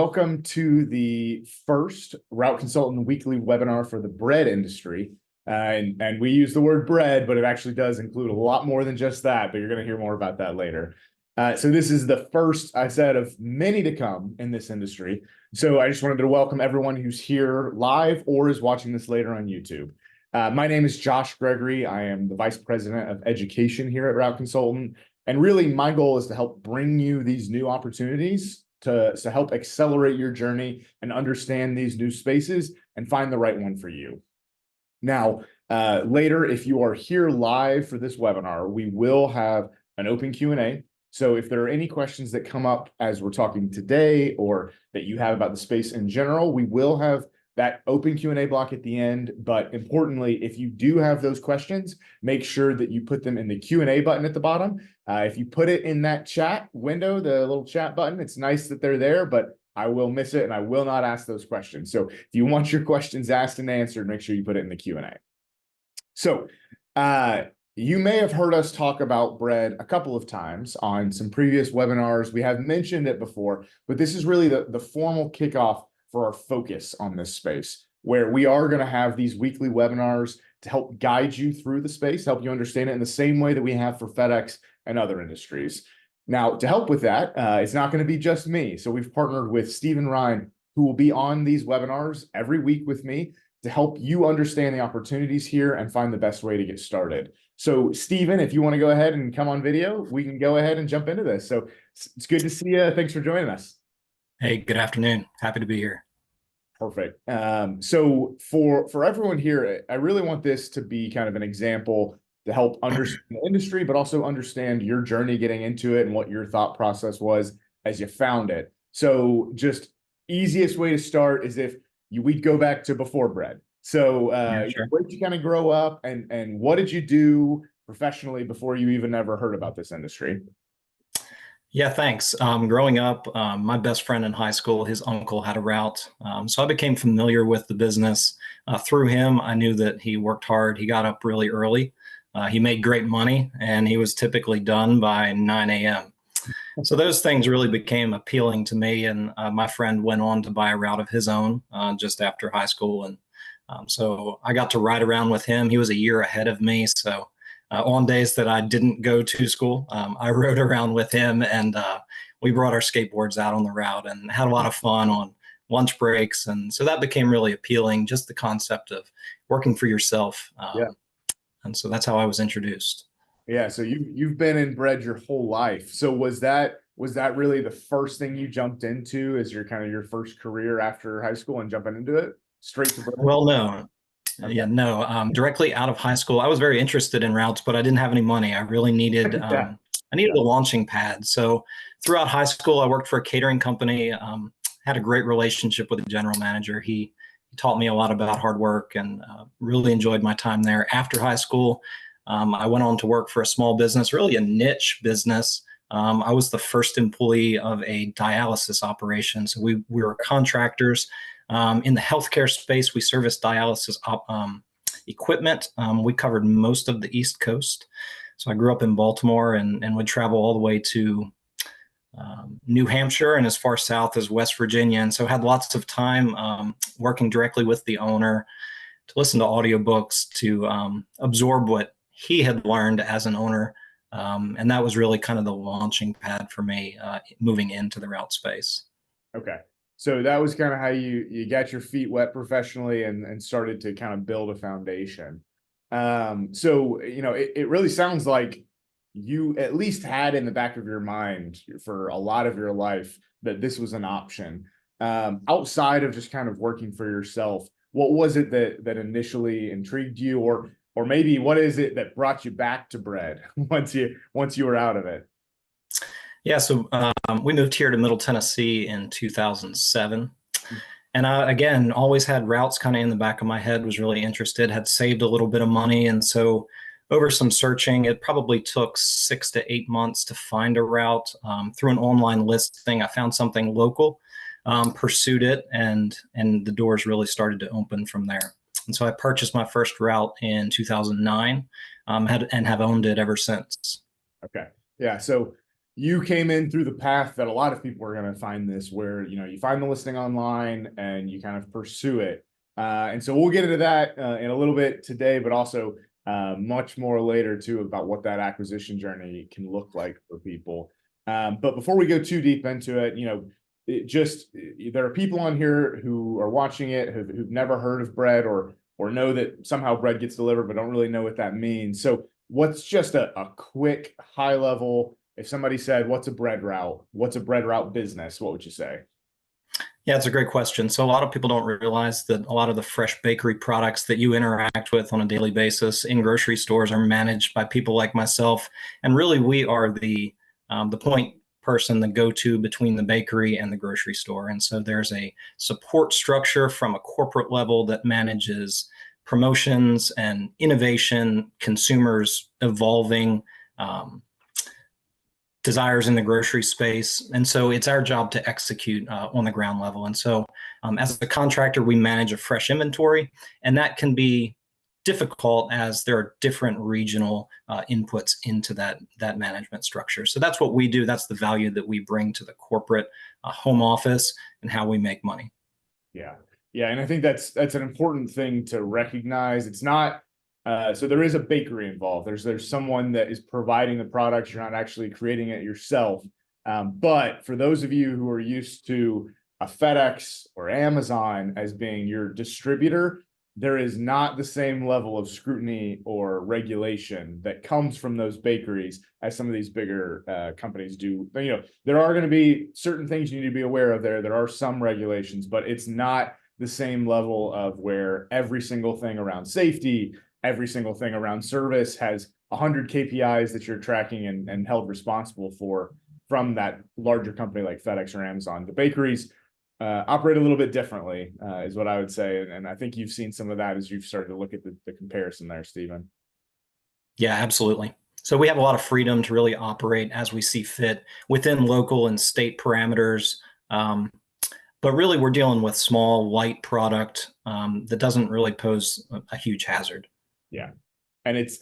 welcome to the first Route Consultant weekly webinar for the bread industry. And we use the word bread, but it actually does include a lot more than just that, but you're going to hear more about that later. So this is the first, I said, of many to come in this industry. So I just wanted to welcome everyone who's here live or is watching this later on YouTube. My name is Josh Gregory. I am the Vice President of Education here at Route Consultant. And really, my goal is to help bring you these new opportunities to help accelerate your journey and understand these new spaces and find the right one for you. Now, later, if you are here live for this webinar, we will have an open Q&A. So if there are any questions that come up as we're talking today or that you have about the space in general, we will have that open Q&A block at the end. But importantly, if you do have those questions, make sure that you put them in the Q&A button at the bottom. If you put it in that chat window, the little chat button, it's nice that they're there, but I will miss it and I will not ask those questions. So if you want your questions asked and answered, make sure you put it in the Q&A. So you may have heard us talk about bread a couple of times on some previous webinars. We have mentioned it before, but this is really the formal kickoff for our focus on this space, where we are going to have these weekly webinars to help guide you through the space, help you understand it in the same way that we have for FedEx and other industries. Now, to help with that, it's not going to be just me. So we've partnered with Rhein, who will be on these webinars every week with me to help you understand the opportunities here and find the best way to get started. So Stephen, if you want to go ahead and come on video, we can go ahead and jump into this. So it's good to see you. Thanks for joining us. Hey, good afternoon. Happy to be here. Perfect. So for everyone here, I really want this to be kind of an example to help understand the industry, but also understand your journey getting into it and what your thought process was as you found it. So just easiest way to start is if we'd go back to before bread. So Sure. where did you kind of grow up and what did you do professionally before you even ever heard about this industry? Yeah, thanks. Growing up, my best friend in high school, his uncle had a route. So I became familiar with the business. Through him, I knew that he worked hard. He got up really early. He made great money, and he was typically done by 9 a.m. So those things really became appealing to me. And my friend went on to buy a route of his own just after high school. And so I got to ride around with him. He was a year ahead of me. So on days that I didn't go to school, I rode around with him, and we brought our skateboards out on the route and had a lot of fun on lunch breaks. And so that became really appealing, just the concept of working for yourself. Yeah. And so that's how I was introduced. Yeah, so you've been in bread your whole life. So was that really the first thing you jumped into as your kind of your first career after high school and jumping into it straight to bread? Well, no. Okay. Yeah, no. Directly out of high school, I was very interested in routes, but I didn't have any money. I really needed Yeah. I needed a launching pad. So throughout high school, I worked for a catering company. Had a great relationship with the general manager. He taught me a lot about hard work, and really enjoyed my time there. After high school, I went on to work for a small business, really a niche business. I was the first employee of a dialysis operation. So we were contractors. In the healthcare space, we service dialysis equipment. We covered most of the East Coast. So I grew up in Baltimore and would travel all the way to New Hampshire and as far south as West Virginia. And so had lots of time working directly with the owner to listen to audiobooks, to absorb what he had learned as an owner. And that was really kind of the launching pad for me moving into the route space. Okay. So that was kind of how you got your feet wet professionally and started to kind of build a foundation. So, it really sounds like you at least had in the back of your mind for a lot of your life that this was an option. Outside of just kind of working for yourself, what was it that initially intrigued you, or maybe what is it that brought you back to bread once you were out of it? Yeah, so we moved here to Middle Tennessee in 2007. And I, again, always had routes kind of in the back of my head, was really interested, had saved a little bit of money. And so over some searching, it probably took 6 to 8 months to find a route. Through an online listing, I found something local, pursued it, and the doors really started to open from there. And so I purchased my first route in 2009 and have owned it ever since. Okay. Yeah. So you came in through the path that a lot of people are going to find this, where, you find the listing online and you kind of pursue it. And so we'll get into that in a little bit today, but also much more later too, about what that acquisition journey can look like for people. But before we go too deep into it, there are people on here who are watching it who've never heard of bread, or know that somehow bread gets delivered, but don't really know what that means. So what's just a quick high level, if somebody said, what's a bread route? What's a bread route business? What would you say? Yeah, it's a great question. So a lot of people don't realize that a lot of the fresh bakery products that you interact with on a daily basis in grocery stores are managed by people like myself. And really, we are the point person, the go-to between the bakery and the grocery store. And so there's a support structure from a corporate level that manages promotions and innovation, consumers evolving desires in the grocery space. And so it's our job to execute on the ground level. And so as a contractor, we manage a fresh inventory, and that can be difficult as there are different regional inputs into that management structure. So that's what we do. That's the value that we bring to the corporate home office and how we make money. Yeah. Yeah. And I think that's an important thing to recognize. It's not, so there is a bakery involved. There's someone that is providing the products. You're not actually creating it yourself. But for those of you who are used to a FedEx or Amazon as being your distributor, there is not the same level of scrutiny or regulation that comes from those bakeries as some of these bigger companies do. There are going to be certain things you need to be aware of there. There are some regulations, but it's not the same level of where every single thing around safety, every single thing around service has 100 KPIs that you're tracking and held responsible for from that larger company like FedEx or Amazon. The bakeries operate a little bit differently, is what I would say. And I think you've seen some of that as you've started to look at the comparison there, Stephen. Yeah, absolutely. So we have a lot of freedom to really operate as we see fit within local and state parameters. But really, we're dealing with small, light product that doesn't really pose a huge hazard. Yeah. And it's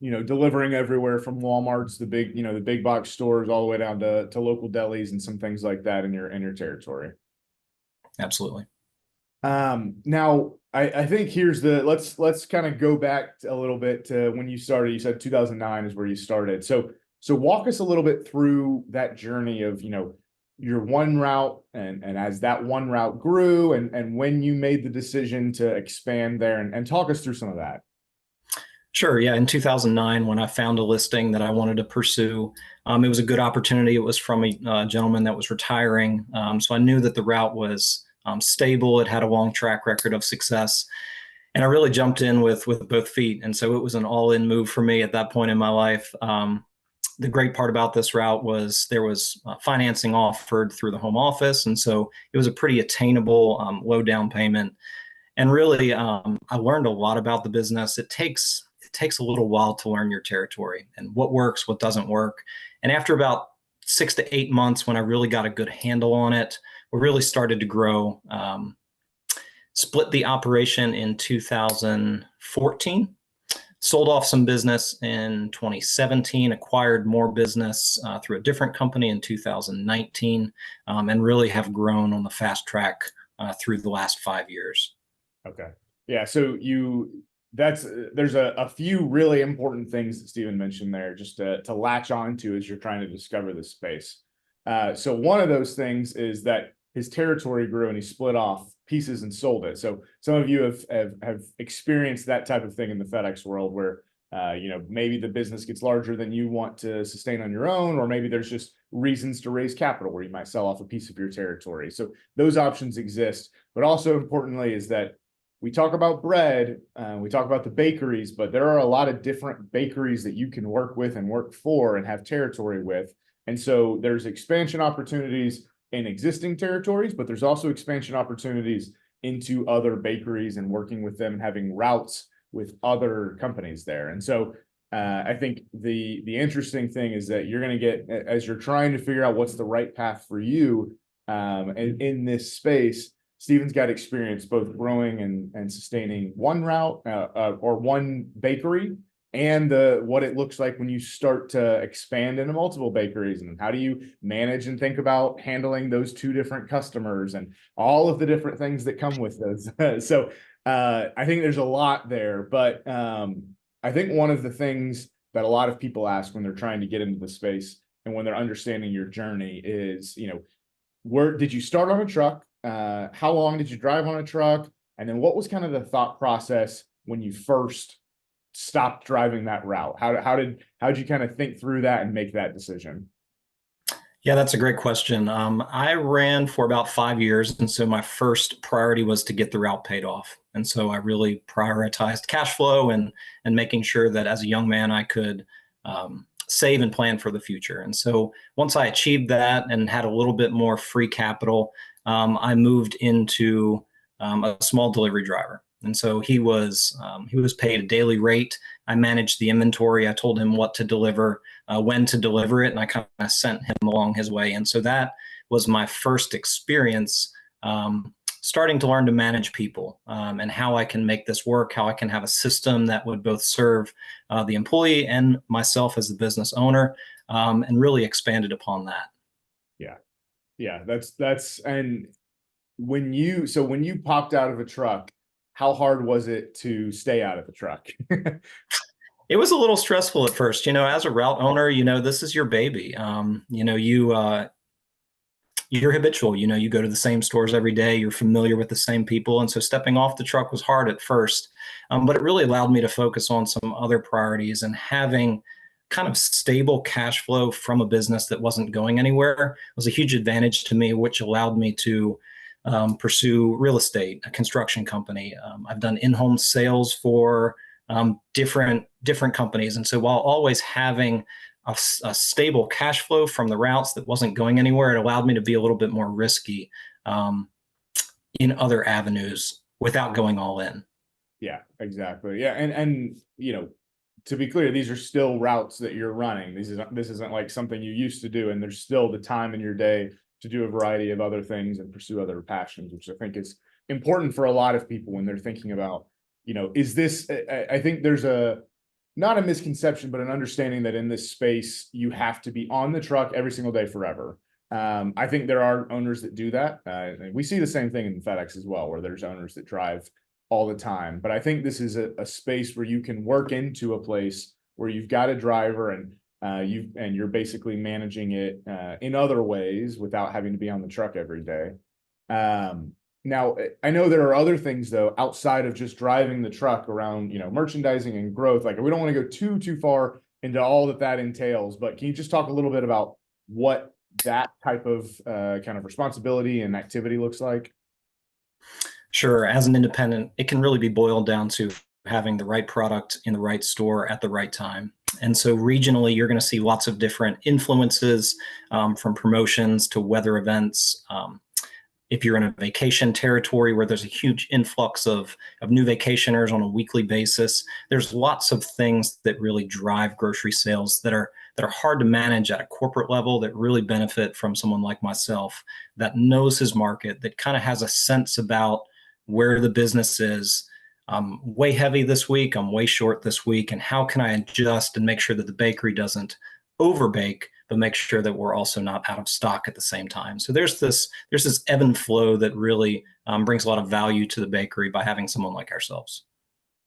delivering everywhere from Walmart's, the big box stores, all the way down to local delis and some things like that in your territory. Absolutely. Now I think let's kind of go back a little bit to when you started. You said 2009 is where you started. So walk us a little bit through that journey of, your one route, and as that one route grew, and when you made the decision to expand there, and talk us through some of that. Sure. Yeah. In 2009, when I found a listing that I wanted to pursue, it was a good opportunity. It was from a gentleman that was retiring. So I knew that the route was stable. It had a long track record of success. And I really jumped in with both feet. And so it was an all-in move for me at that point in my life. The great part about this route was there was financing offered through the home office. And so it was a pretty attainable, low down payment. And really, I learned a lot about the business. It takes a little while to learn your territory and what works, what doesn't work. And after about 6 to 8 months, when I really got a good handle on it, we really started to grow. Split the operation in 2014, sold off some business in 2017, acquired more business through a different company in 2019, and really have grown on the fast track through the last 5 years. Okay. Yeah. So there's a few really important things that Stephen mentioned there, just to latch on to as you're trying to discover this space. So one of those things is that his territory grew and he split off pieces and sold it. So some of you have experienced that type of thing in the FedEx world, where maybe the business gets larger than you want to sustain on your own, or maybe there's just reasons to raise capital where you might sell off a piece of your territory. So those options exist. But also importantly is that we talk about bread, we talk about the bakeries, but there are a lot of different bakeries that you can work with and work for and have territory with. And so there's expansion opportunities in existing territories, but there's also expansion opportunities into other bakeries and working with them and having routes with other companies there. And so I think the interesting thing is that you're going to get, as you're trying to figure out what's the right path for you in this space, Stephen's got experience both growing and sustaining one route or one bakery, and what it looks like when you start to expand into multiple bakeries, and how do you manage and think about handling those two different customers and all of the different things that come with those. So I think there's a lot there, but I think one of the things that a lot of people ask when they're trying to get into the space and when they're understanding your journey is, where did you start on a truck? How long did you drive on a truck? And then what was kind of the thought process when you first stopped driving that route? How'd you kind of think through that and make that decision? Yeah, that's a great question. I ran for about 5 years, and so my first priority was to get the route paid off. And so I really prioritized cash flow and making sure that as a young man I could save and plan for the future. And so once I achieved that and had a little bit more free capital, I moved into a small delivery driver. And so he was paid a daily rate. I managed the inventory. I told him what to deliver, when to deliver it, and I kind of sent him along his way. And so that was my first experience starting to learn to manage people, and how I can make this work, how I can have a system that would both serve the employee and myself as the business owner, and really expanded upon that. Yeah. Yeah. And when you popped out of a truck, how hard was it to stay out of the truck? It was a little stressful at first, as a route owner, this is your baby. You're habitual, you go to the same stores every day, you're familiar with the same people. And so stepping off the truck was hard at first, but it really allowed me to focus on some other priorities, and having kind of stable cash flow from a business that wasn't going anywhere was a huge advantage to me, which allowed me to pursue real estate, a construction company. I've done in-home sales for different companies. And so while always having a stable cash flow from the routes that wasn't going anywhere, it allowed me to be a little bit more risky in other avenues without going all in. Yeah, exactly. Yeah. And to be clear, these are still routes that you're running. This isn't like something you used to do, and there's still the time in your day to do a variety of other things and pursue other passions, which I think is important for a lot of people when they're thinking about, is this, I think there's not a misconception, but an understanding that in this space, you have to be on the truck every single day forever. I think there are owners that do that. We see the same thing in FedEx as well, where there's owners that drive all the time. But I think this is a space where you can work into a place where you've got a driver, and you're basically managing it in other ways without having to be on the truck every day. Now, I know there are other things though outside of just driving the truck around, merchandising and growth. Like, we don't want to go too far into all that entails, but can you just talk a little bit about what that type of kind of responsibility and activity looks like? Sure. As an independent, it can really be boiled down to having the right product in the right store at the right time. And so regionally, you're going to see lots of different influences, from promotions to weather events. If you're in a vacation territory where there's a huge influx of new vacationers on a weekly basis, there's lots of things that really drive grocery sales that are hard to manage at a corporate level, that really benefit from someone like myself that knows his market, that kind of has a sense about where the business is. I'm way heavy this week, I'm way short this week, and how can I adjust and make sure that the bakery doesn't overbake, but make sure that we're also not out of stock at the same time. So there's this ebb and flow that really brings a lot of value to the bakery by having someone like ourselves.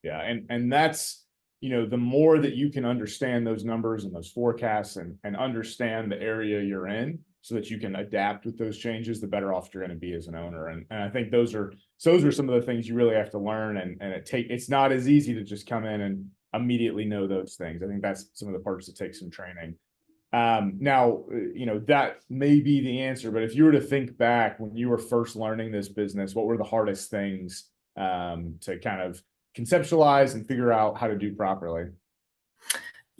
Yeah, and that's, the more that you can understand those numbers and those forecasts, and understand the area you're in so that you can adapt with those changes, the better off you're going to be as an owner. And I think those are some of the things you really have to learn, and it's not as easy to just come in and immediately know those things. I think that's some of the parts that take some training. Now, that may be the answer, but if you were to think back when you were first learning this business, what were the hardest things to kind of conceptualize and figure out how to do properly?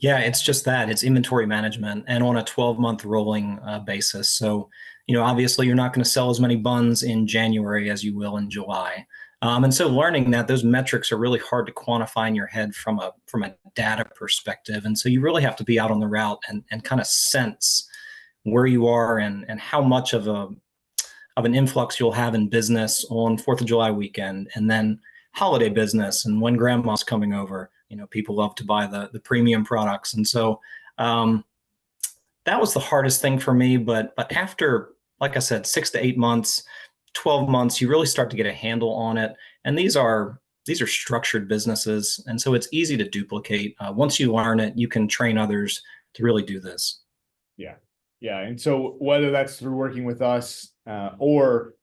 Yeah, it's just that. It's inventory management, and on a 12-month rolling basis. So, obviously you're not going to sell as many buns in January as you will in July. And so learning that those metrics are really hard to quantify in your head from a data perspective. And so you really have to be out on the route and kind of sense where you are, and how much of an influx you'll have in business on 4th of July weekend, and then holiday business, and when grandma's coming over. people love to buy the premium products. And so that was the hardest thing for me. But after, like I said, 6 to 8 months, 12 months, you really start to get a handle on it. And these are structured businesses. And so it's easy to duplicate. Once you learn it, you can train others to really do this. Yeah. Yeah. And so whether that's through working with us, or,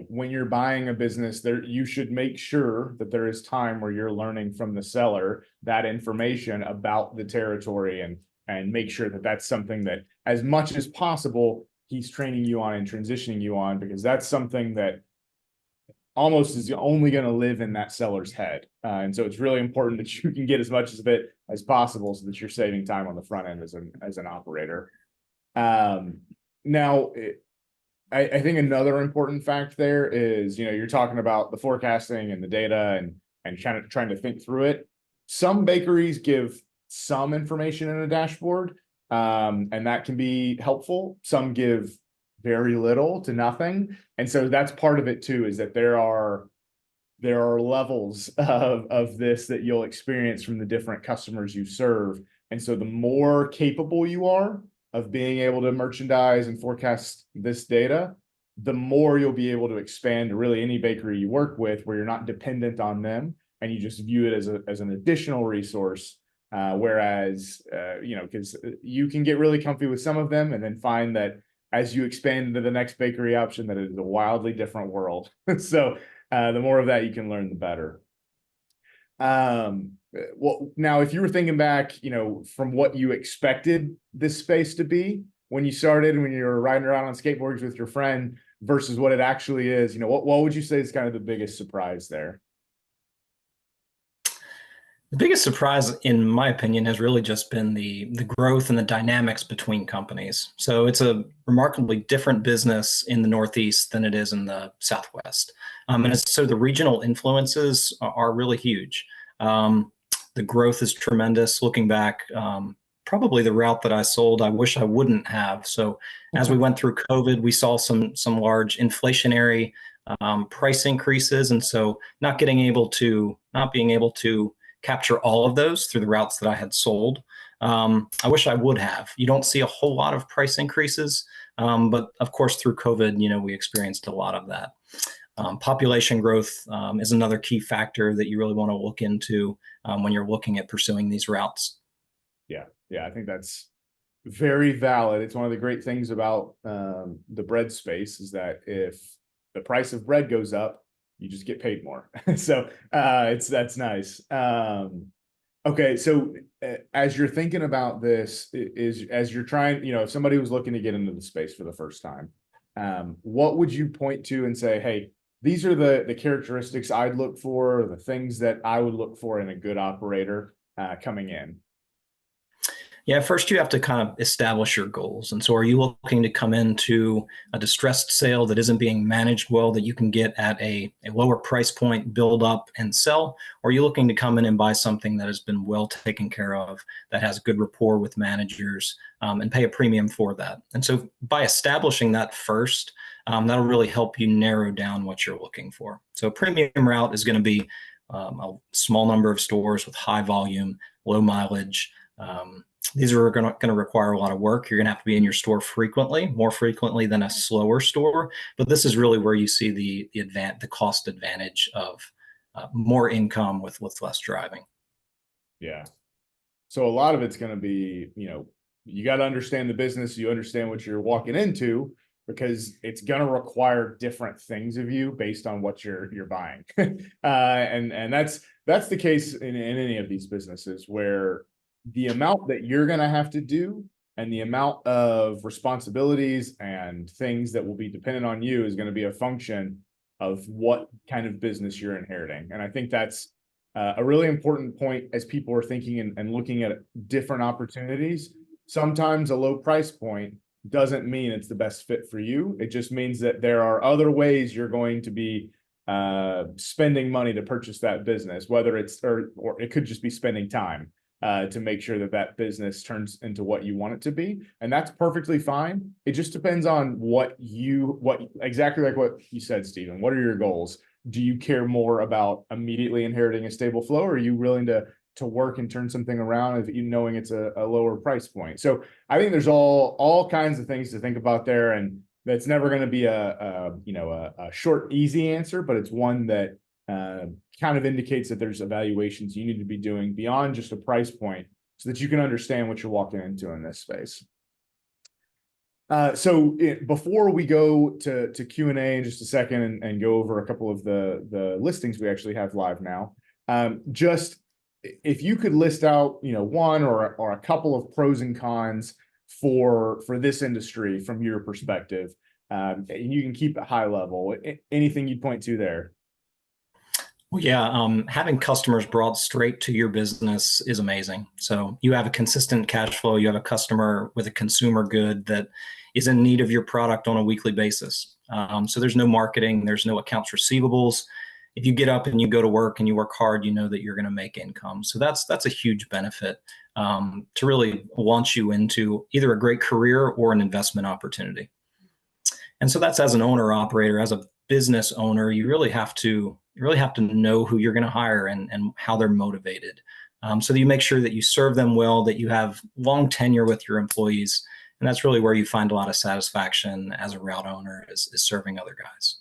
when you're buying a business there, you should make sure that there is time where you're learning from the seller that information about the territory, and make sure that that's something that as much as possible, he's training you on and transitioning you on, because that's something that almost is only going to live in that seller's head. And so it's really important that you can get as much of it as possible so that you're saving time on the front end as an operator. Now, I think another important fact there is, you're talking about the forecasting and the data and kind of trying to think through it. Some bakeries give some information in a dashboard, and that can be helpful. Some give very little to nothing. And so that's part of it too, is that there are levels of this that you'll experience from the different customers you serve. And so the more capable you are of being able to merchandise and forecast this data, the more you'll be able to expand to really any bakery you work with, where you're not dependent on them and you just view it as an additional resource. Whereas, because you can get really comfy with some of them and then find that as you expand into the next bakery option, that it is a wildly different world. So the more of that you can learn, the better. Well, now, if you were thinking back, from what you expected this space to be when you started, when you were riding around on skateboards with your friend versus what it actually is, what would you say is kind of the biggest surprise there? The biggest surprise, in my opinion, has really just been the growth and the dynamics between companies. So it's a remarkably different business in the Northeast than it is in the Southwest. So the regional influences are really huge. The growth is tremendous. Looking back, probably the route that I sold, I wish I wouldn't have. So as we went through COVID, we saw some large inflationary price increases. And so not being able to capture all of those through the routes that I had sold. I wish I would have. You don't see a whole lot of price increases, but of course through COVID, we experienced a lot of that. Population growth is another key factor that you really want to look into when you're looking at pursuing these routes. Yeah, I think that's very valid. It's one of the great things about the bread space is that if the price of bread goes up, you just get paid more. So that's nice. Okay, so as you're thinking about this, as you're trying, if somebody was looking to get into the space for the first time, what would you point to and say, hey, these are the characteristics I'd look for, the things that I would look for in a good operator coming in? Yeah, first you have to kind of establish your goals. And so are you looking to come into a distressed sale that isn't being managed well, that you can get at a lower price point, build up and sell? Or are you looking to come in and buy something that has been well taken care of, that has good rapport with managers, and pay a premium for that? And so by establishing that first, that'll really help you narrow down what you're looking for. So a premium route is going to be a small number of stores with high volume, low mileage. These are going to require a lot of work. You're going to have to be in your store frequently, more frequently than a slower store. But this is really where you see the cost advantage of more income with less driving. Yeah. So a lot of it's going to be, you got to understand the business. You understand what you're walking into, because it's going to require different things of you based on what you're buying. And that's the case in any of these businesses, where the amount that you're going to have to do and the amount of responsibilities and things that will be dependent on you is going to be a function of what kind of business you're inheriting. And I think that's a really important point as people are thinking and looking at different opportunities. Sometimes a low price point doesn't mean it's the best fit for you. It just means that there are other ways you're going to be spending money to purchase that business, whether it's, or it could just be spending time to make sure that business turns into what you want it to be. And that's perfectly fine. It just depends on what exactly like what you said, Stephen. What are your goals? Do you care more about immediately inheriting a stable flow, or are you willing to to work and turn something around if you knowing it's a lower price point. So I think there's all kinds of things to think about there, and that's never going to be a short, easy answer, but it's one that kind of indicates that there's evaluations you need to be doing beyond just a price point so that you can understand what you're walking into in this space. Before we go to Q&A in just a second and go over a couple of the listings we actually have live now, just if you could list out, one or a couple of pros and cons for this industry from your perspective, and you can keep it high level. Anything you'd point to there? Well, yeah, having customers brought straight to your business is amazing. So you have a consistent cash flow. You have a customer with a consumer good that is in need of your product on a weekly basis. So there's no marketing, there's no accounts receivables. If you get up and you go to work and you work hard, you know that you're going to make income. So that's a huge benefit to really launch you into either a great career or an investment opportunity. And so that's as an owner operator, as a business owner, you really have to know who you're going to hire and how they're motivated. So that you make sure that you serve them well, that you have long tenure with your employees. And that's really where you find a lot of satisfaction as a route owner is serving other guys.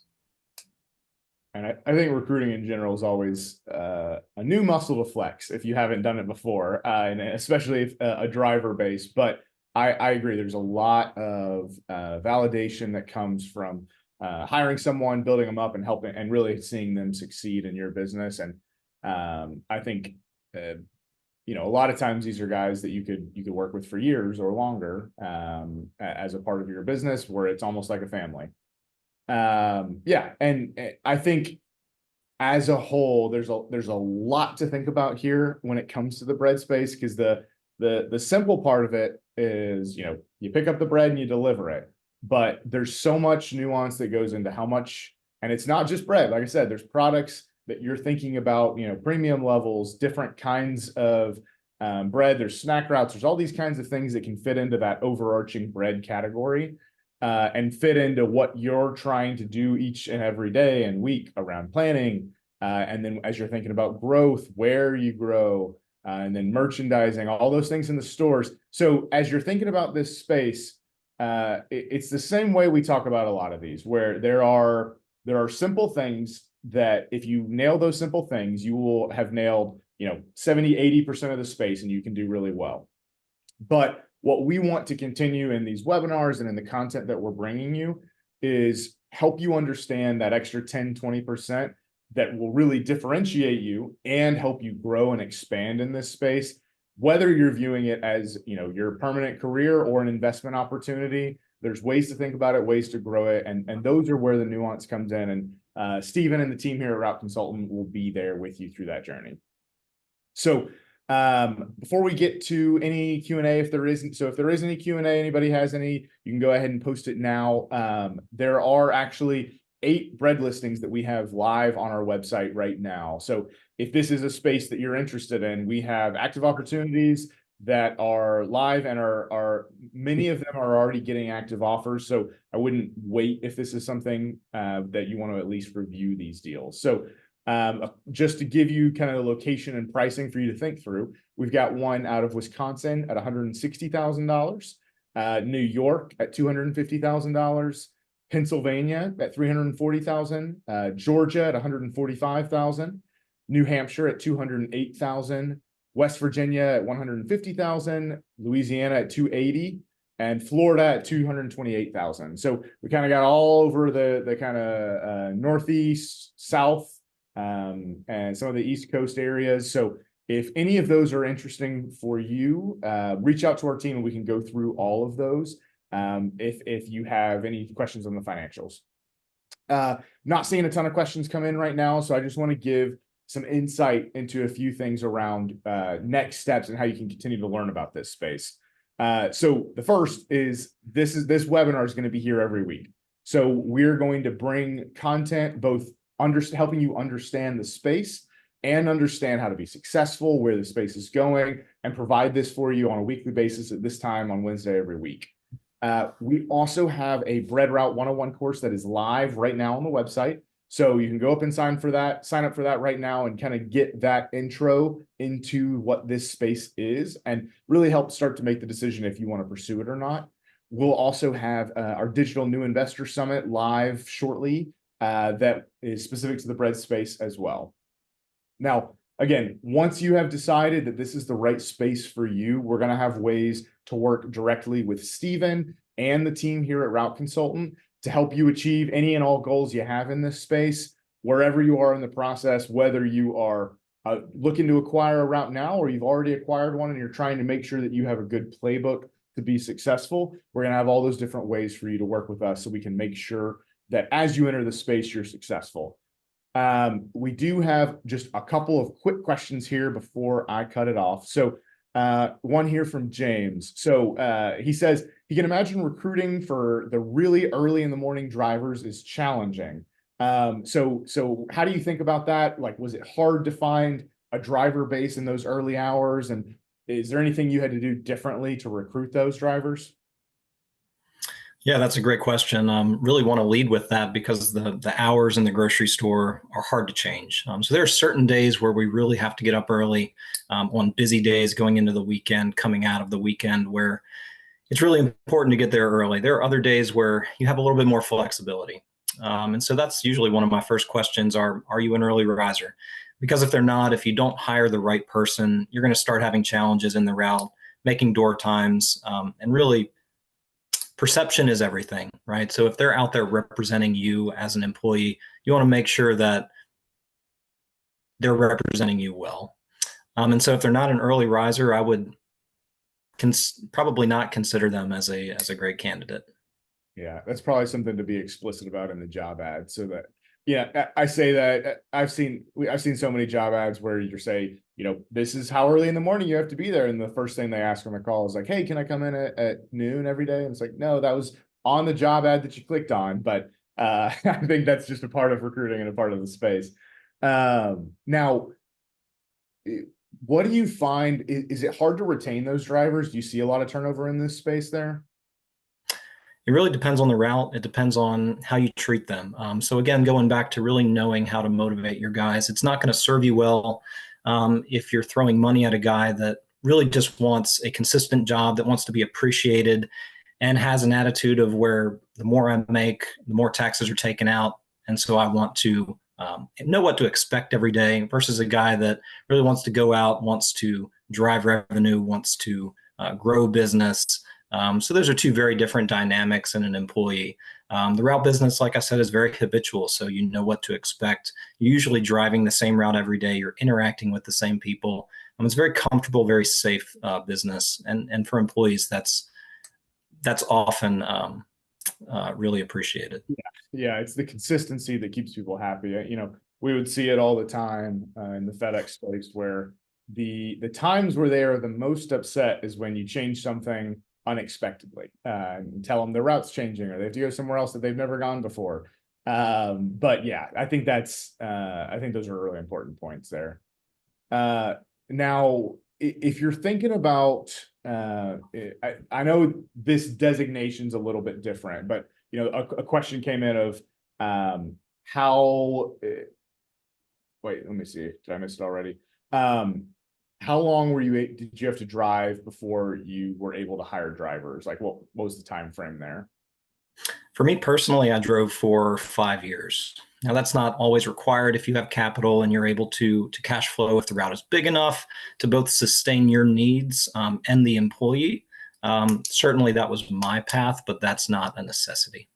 And I think recruiting in general is always a new muscle to flex if you haven't done it before, and especially if a driver base. But I agree, there's a lot of validation that comes from hiring someone, building them up, and helping, and really seeing them succeed in your business. And I think a lot of times these are guys that you could work with for years or longer as a part of your business, where it's almost like a family. And I think as a whole, there's a lot to think about here when it comes to the bread space, because the simple part of it is, you pick up the bread and you deliver it, but there's so much nuance that goes into how much, and it's not just bread. Like I said, there's products that you're thinking about, premium levels, different kinds of bread, there's snack routes, there's all these kinds of things that can fit into that overarching bread category. And fit into what you're trying to do each and every day and week around planning. And then as you're thinking about growth, where you grow, and then merchandising, all those things in the stores. So as you're thinking about this space, it's the same way we talk about a lot of these, where there are simple things that if you nail those simple things, you will have nailed, 70, 80% of the space, and you can do really well. But what we want to continue in these webinars and in the content that we're bringing you is help you understand that extra 10, 20% that will really differentiate you and help you grow and expand in this space, whether you're viewing it as, your permanent career or an investment opportunity. There's ways to think about it, ways to grow it. And those are where the nuance comes in. And Stephen and the team here at Route Consultant will be there with you through that journey. So before we get to any Q&A, if there is any Q&A, anybody has any, you can go ahead and post it now. There are actually 8 bread listings that we have live on our website right now. So if this is a space that you're interested in, we have active opportunities that are live, and are many of them are already getting active offers. So I wouldn't wait if this is something that you want to at least review these deals. So just to give you kind of the location and pricing for you to think through, we've got one out of Wisconsin at $160,000, New York at $250,000, Pennsylvania at $340,000, Georgia at $145,000, New Hampshire at $208,000, West Virginia at $150,000, Louisiana at $280,000, and Florida at $228,000. So we kind of got all over the kind of Northeast, South, and some of the East Coast areas. So if any of those are interesting for you, reach out to our team and we can go through all of those. If you have any questions on the financials. Not seeing a ton of questions come in right now, so I just want to give some insight into a few things around next steps and how you can continue to learn about this space. So the first is this webinar is going to be here every week. So we're going to bring content, both helping you understand the space and understand how to be successful, where the space is going, and provide this for you on a weekly basis at this time on Wednesday every week. We also have a Bread Route 101 course that is live right now on the website. So you can go up and sign up for that right now and kind of get that intro into what this space is and really help start to make the decision if you want to pursue it or not. We'll also have our digital new investor summit live shortly that is specific to the bread space as well. Now, again, once you have decided that this is the right space for you, we're going to have ways to work directly with Steven and the team here at Route Consultant to help you achieve any and all goals you have in this space, wherever you are in the process, whether you are looking to acquire a route now or you've already acquired one and you're trying to make sure that you have a good playbook to be successful. We're going to have all those different ways for you to work with us so we can make sure that as you enter the space, you're successful. We do have just a couple of quick questions here before I cut it off. So one here from James. So he says he can imagine recruiting for the really early in the morning drivers is challenging. So how do you think about that? Like, was it hard to find a driver base in those early hours? And is there anything you had to do differently to recruit those drivers? Yeah, that's a great question. Really want to lead with that because the hours in the grocery store are hard to change. So there are certain days where we really have to get up early on busy days going into the weekend, coming out of the weekend, where it's really important to get there early. There are other days where you have a little bit more flexibility. And so that's usually one of my first questions are you an early riser? Because if they're not, if you don't hire the right person, you're going to start having challenges in the route, making door times, and really perception is everything, right? So if they're out there representing you as an employee, you want to make sure that they're representing you well. And so if they're not an early riser, I would probably not consider them as a great candidate. Yeah, that's probably something to be explicit about in the job ad so that, yeah, I say that I've seen so many job ads where you say, this is how early in the morning you have to be there. And the first thing they ask on the call is like, hey, can I come in at noon every day? And it's like, no, that was on the job ad that you clicked on. But I think that's just a part of recruiting and a part of the space. Now, what do you find? Is it hard to retain those drivers? Do you see a lot of turnover in this space there? It really depends on the route. It depends on how you treat them. So again, going back to really knowing how to motivate your guys, it's not going to serve you well if you're throwing money at a guy that really just wants a consistent job, that wants to be appreciated, and has an attitude of where the more I make, the more taxes are taken out, and so I want to know what to expect every day, versus a guy that really wants to go out, wants to drive revenue, wants to grow business. So those are two very different dynamics in an employee. The route business, like I said, is very habitual. So you know what to expect. You're usually driving the same route every day. You're interacting with the same people. It's very comfortable, very safe business. And for employees, that's often really appreciated. Yeah, it's the consistency that keeps people happy. We would see it all the time in the FedEx space where the times where they are the most upset is when you change something unexpectedly and tell them their route's changing or they have to go somewhere else that they've never gone before. But yeah, I think those are really important points there. Now, if you're thinking about, I know this designation's a little bit different, but a question came in of how. Wait, let me see. Did I miss it already? How long did you have to drive before you were able to hire drivers? Like, what was the time frame there? For me personally, I drove for 5 years. Now, that's not always required if you have capital and you're able to cash flow if the route is big enough to both sustain your needs and the employee. Certainly, that was my path, but that's not a necessity.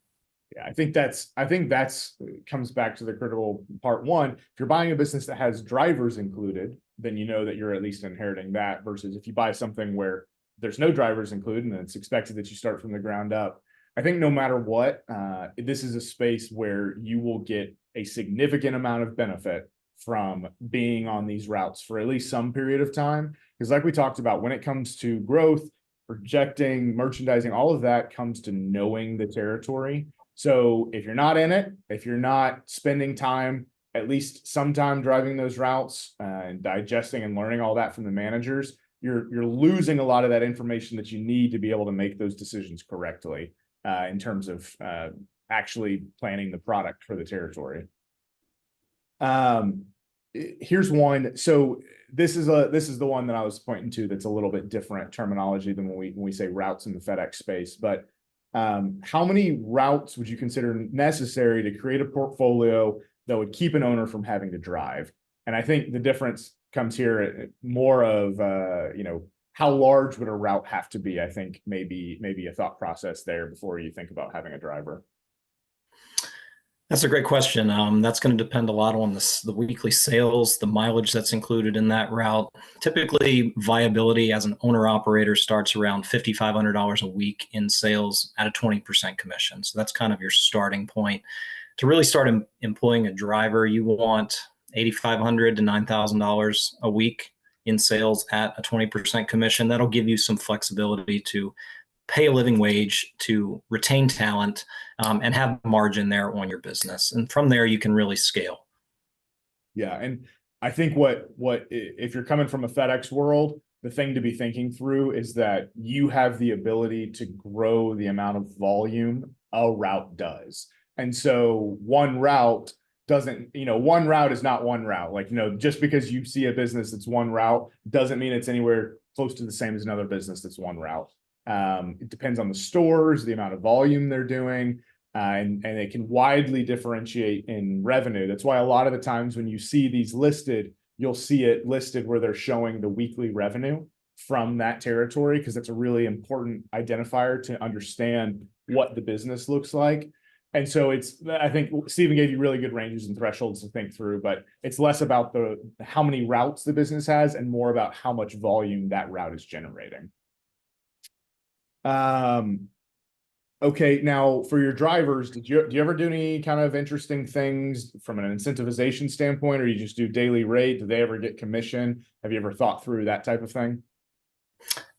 Yeah, I think that's comes back to the critical part one. If you're buying a business that has drivers included, then you know that you're at least inheriting that, versus if you buy something where there's no drivers included and it's expected that you start from the ground up. I think no matter what, this is a space where you will get a significant amount of benefit from being on these routes for at least some period of time. Because like we talked about, when it comes to growth, projecting, merchandising, all of that comes to knowing the territory. So if you're not in it, if you're not spending time, at least some time driving those routes and digesting and learning all that from the managers, you're losing a lot of that information that you need to be able to make those decisions correctly in terms of actually planning the product for the territory. Um, Here's one. So this is the one that I was pointing to that's a little bit different terminology than when we say routes in the FedEx space. But how many routes would you consider necessary to create a portfolio that would keep an owner from having to drive? And I think the difference comes here more of how large would a route have to be? I think maybe a thought process there before you think about having a driver. That's a great question. That's going to depend a lot on the weekly sales, the mileage that's included in that route. Typically, viability as an owner operator starts around $5,500 a week in sales at a 20% commission. So that's kind of your starting point. To really start employing a driver, you want $8,500 to $9,000 a week in sales at a 20% commission. That'll give you some flexibility to pay a living wage, to retain talent, and have margin there on your business. And from there, you can really scale. Yeah, and I think what if you're coming from a FedEx world, the thing to be thinking through is that you have the ability to grow the amount of volume a route does. And so one route one route is not one route. Like, just because you see a business that's one route doesn't mean it's anywhere close to the same as another business that's one route. It depends on the stores, the amount of volume they're doing, and it can widely differentiate in revenue. That's why a lot of the times when you see these listed, you'll see it listed where they're showing the weekly revenue from that territory, because that's a really important identifier to understand what the business looks like. And so I think Stephen gave you really good ranges and thresholds to think through, but it's less about how many routes the business has and more about how much volume that route is generating. Okay, now for your drivers, do you ever do any kind of interesting things from an incentivization standpoint, or you just do daily rate? Do they ever get commission? Have you ever thought through that type of thing?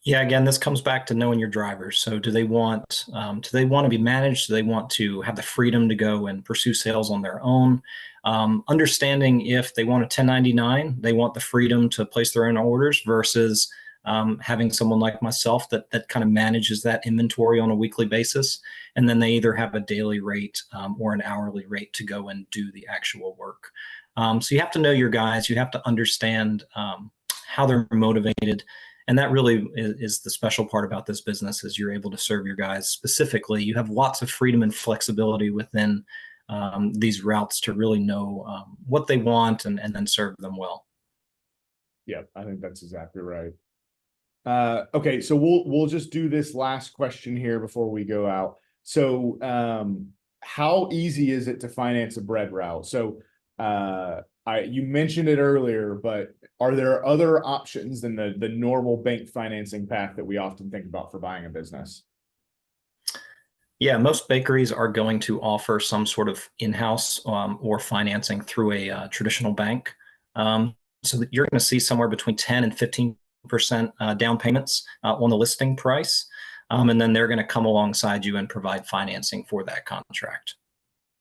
Yeah, again, this comes back to knowing your drivers. So do they want to be managed? Do they want to have the freedom to go and pursue sales on their own? Understanding if they want a 1099, they want the freedom to place their own orders versus having someone like myself that kind of manages that inventory on a weekly basis. And then they either have a daily rate or an hourly rate to go and do the actual work. So you have to know your guys. You have to understand how they're motivated. And that really is the special part about this business, is you're able to serve your guys specifically. You have lots of freedom and flexibility within these routes to really know what they want and then serve them well. Yeah, I think that's exactly right. Okay, so we'll just do this last question here before we go out. So how easy is it to finance a bread route? So you mentioned it earlier, but are there other options than the normal bank financing path that we often think about for buying a business? Yeah, most bakeries are going to offer some sort of in-house or financing through a traditional bank. So that you're going to see somewhere between 10 and 15% down payments on the listing price. And then they're going to come alongside you and provide financing for that contract.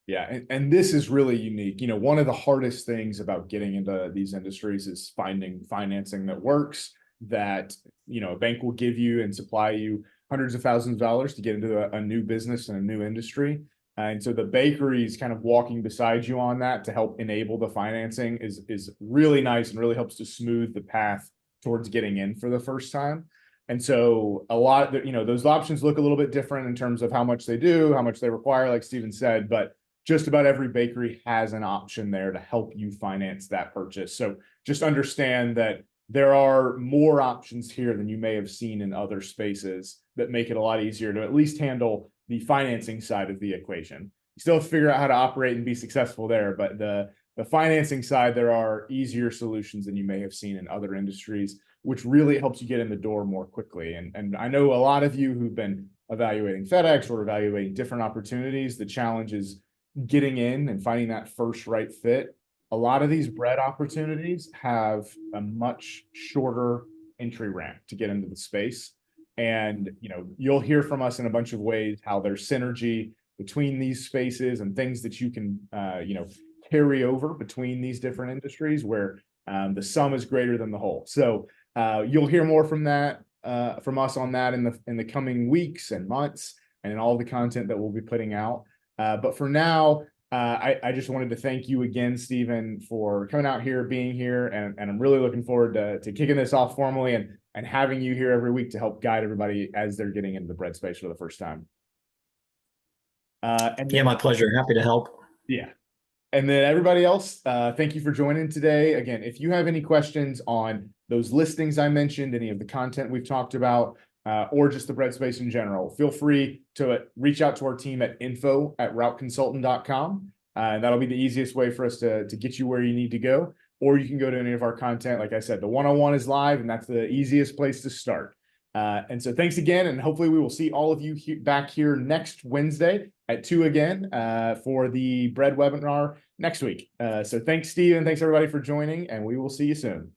Yeah, and this is really unique. One of the hardest things about getting into these industries is finding financing that works, that a bank will give you and supply you hundreds of thousands of dollars to get into a new business and a new industry. And so the bakeries kind of walking beside you on that to help enable the financing is really nice and really helps to smooth the path towards getting in for the first time. And so a lot of those options look a little bit different in terms of how much they do, how much they require, like Stephen said, but just about every bakery has an option there to help you finance that purchase. So just understand that there are more options here than you may have seen in other spaces that make it a lot easier to at least handle the financing side of the equation. You still have to figure out how to operate and be successful there, but the financing side, there are easier solutions than you may have seen in other industries, which really helps you get in the door more quickly. And I know a lot of you who've been evaluating FedEx or evaluating different opportunities, the challenge is getting in and finding that first right fit. A lot of these bread opportunities have a much shorter entry ramp to get into the space. And you'll hear from us in a bunch of ways how there's synergy between these spaces and things that you can carry over between these different industries where the sum is greater than the whole. So you'll hear more from us on that in the coming weeks and months and in all the content that we'll be putting out. But for now, I just wanted to thank you again, Stephen, for coming out here, being here, and I'm really looking forward to kicking this off formally and having you here every week to help guide everybody as they're getting into the bread space for the first time. Yeah, my pleasure. Happy to help. Yeah. And then everybody else, thank you for joining today. Again, if you have any questions on those listings I mentioned, any of the content we've talked about, or just the bread space in general, feel free to reach out to our team at info@routeconsultant.com. That'll be the easiest way for us to get you where you need to go. Or you can go to any of our content. Like I said, the one-on-one is live, and that's the easiest place to start. And so thanks again, and hopefully we will see all of you back here next Wednesday at 2 again for the bread webinar next week. So thanks, Steve, and thanks everybody for joining, and we will see you soon.